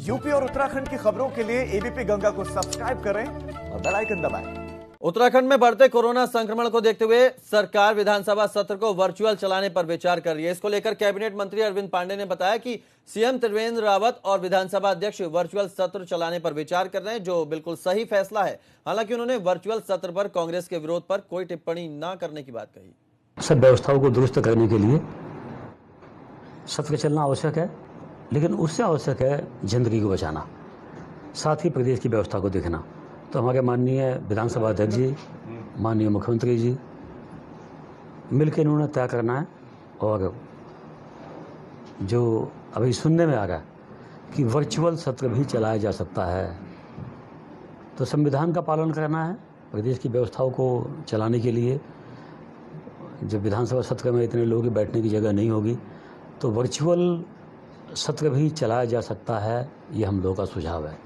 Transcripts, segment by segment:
UP और उत्तराखंड की खबरों के लिए एबीपी गंगा को सब्सक्राइब करें और बेल आइकन दबाएं। उत्तराखंड में बढ़ते कोरोना संक्रमण को देखते हुए सरकार विधानसभा सत्र को वर्चुअल चलाने पर विचार कर रही है। इसको लेकर कैबिनेट मंत्री अरविंद पांडे ने बताया कि सीएम त्रिवेंद्र रावत और विधानसभा अध्यक्ष वर्चुअल सत्र चलाने पर विचार कर रहे हैं, जो बिल्कुल सही फैसला है। हालांकि उन्होंने वर्चुअल सत्र पर कांग्रेस के विरोध पर कोई टिप्पणी न करने की बात कही। सब व्यवस्थाओं को दुरुस्त करने के लिए सत्र चलना आवश्यक है, लेकिन उससे आवश्यक है जिंदगी को बचाना, साथ ही प्रदेश की व्यवस्था को देखना। तो हमारे माननीय विधानसभा अध्यक्ष जी, माननीय मुख्यमंत्री जी मिलकर इन्होंने तय करना है। और जो अभी सुनने में आ रहा है कि वर्चुअल सत्र भी चलाया जा सकता है, तो संविधान का पालन करना है। प्रदेश की व्यवस्थाओं को चलाने के लिए जब विधानसभा सत्र में इतने लोगों की बैठने की जगह नहीं होगी, तो वर्चुअल सत्र भी चलाया जा सकता है। ये हम लोगों का सुझाव है।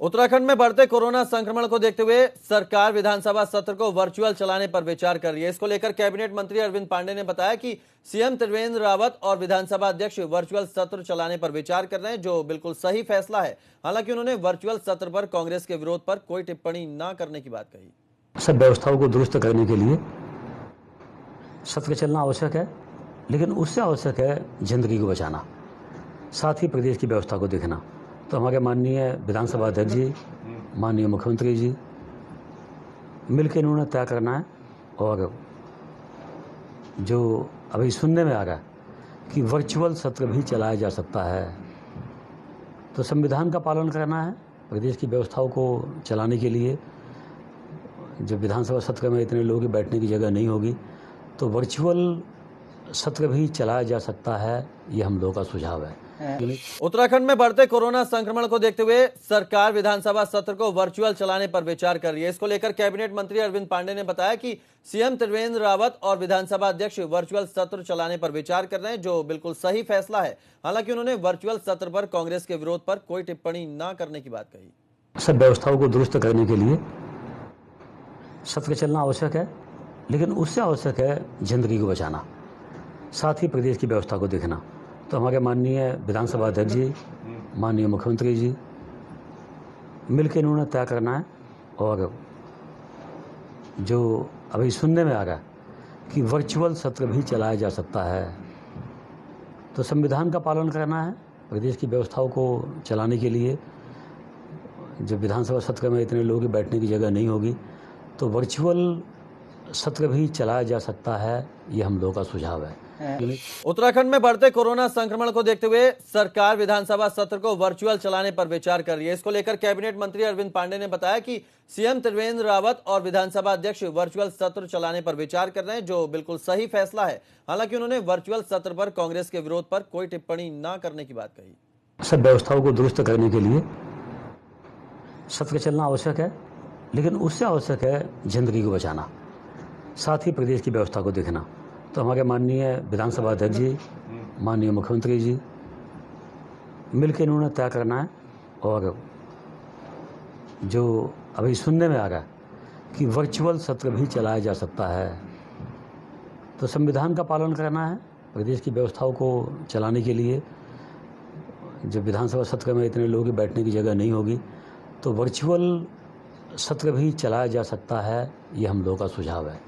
उत्तराखंड में बढ़ते कोरोना संक्रमण को देखते हुए सरकार विधानसभा सत्र को वर्चुअल चलाने पर विचार कर रही है। इसको लेकर कैबिनेट मंत्री अरविंद पांडे ने बताया कि सीएम त्रिवेंद्र रावत और विधानसभा अध्यक्ष वर्चुअल सत्र चलाने पर विचार कर रहे हैं, जो बिल्कुल सही फैसला है। हालांकि उन्होंने वर्चुअल सत्र पर कांग्रेस के विरोध पर कोई टिप्पणी न करने की बात कही। सब व्यवस्थाओं को दुरुस्त करने के लिए सत्र चलना आवश्यक है, लेकिन उससे आवश्यक है जिंदगी को बचाना, साथ ही प्रदेश की व्यवस्था को देखना। तो हमारे माननीय विधानसभा अध्यक्ष जी, माननीय मुख्यमंत्री जी मिलकर इन्होंने तय करना है। और जो अभी सुनने में आ रहा है कि वर्चुअल सत्र भी चलाया जा सकता है, तो संविधान का पालन करना है। प्रदेश की व्यवस्थाओं को चलाने के लिए जब विधानसभा सत्र में इतने लोगों की बैठने की जगह नहीं होगी, तो वर्चुअल सत्र भी चलाया जा सकता है। ये हम लोगों का सुझाव है। उत्तराखंड में बढ़ते कोरोना संक्रमण को देखते हुए सरकार विधानसभा सत्र को वर्चुअल चलाने पर विचार कर रही है। इसको लेकर कैबिनेट मंत्री अरविंद पांडे ने बताया कि सीएम त्रिवेंद्र रावत और विधानसभा अध्यक्ष वर्चुअल सत्र चलाने पर विचार कर रहे हैं, जो बिल्कुल सही फैसला है। हालांकि उन्होंने वर्चुअल सत्र पर कांग्रेस के विरोध पर कोई टिप्पणी न करने की बात कही। सब व्यवस्थाओं को दुरुस्त करने के लिए सत्र चलना आवश्यक है, लेकिन उससे आवश्यक है जिंदगी को बचाना, साथ ही प्रदेश की व्यवस्था को देखना। तो हमारे माननीय विधानसभा अध्यक्ष जी, माननीय मुख्यमंत्री जी मिलकर इन्होंने तय करना है। और जो अभी सुनने में आ रहा है कि वर्चुअल सत्र भी चलाया जा सकता है, तो संविधान का पालन करना है। प्रदेश की व्यवस्थाओं को चलाने के लिए जब विधानसभा सत्र में इतने लोगों की बैठने की जगह नहीं होगी, तो वर्चुअल सत्र भी चलाया जा सकता है। ये हम लोगों का सुझाव है। उत्तराखंड में बढ़ते कोरोना संक्रमण को देखते हुए सरकार विधानसभा सत्र को वर्चुअल चलाने पर विचार कर रही है। इसको लेकर कैबिनेट मंत्री अरविंद पांडे ने बताया कि सीएम त्रिवेंद्र रावत और विधानसभा अध्यक्ष वर्चुअल सत्र चलाने पर विचार कर रहे हैं, जो बिल्कुल सही फैसला है। हालांकि उन्होंने वर्चुअल सत्र पर कांग्रेस के विरोध पर कोई टिप्पणी न करने की बात कही। सब व्यवस्थाओं को दुरुस्त करने के लिए सत्र चलना आवश्यक है, लेकिन उससे आवश्यक है जिंदगी को बचाना, साथ ही प्रदेश की व्यवस्था को देखना। तो हमारे माननीय विधानसभा अध्यक्ष जी, माननीय मुख्यमंत्री जी मिलकर इन्होंने तय करना है। और जो अभी सुनने में आ रहा है कि वर्चुअल सत्र भी चलाया जा सकता है, तो संविधान का पालन करना है। प्रदेश की व्यवस्थाओं को चलाने के लिए जब विधानसभा सत्र में इतने लोगों की बैठने की जगह नहीं होगी, तो वर्चुअल सत्र भी चलाया जा सकता है। ये हम लोगों का सुझाव है।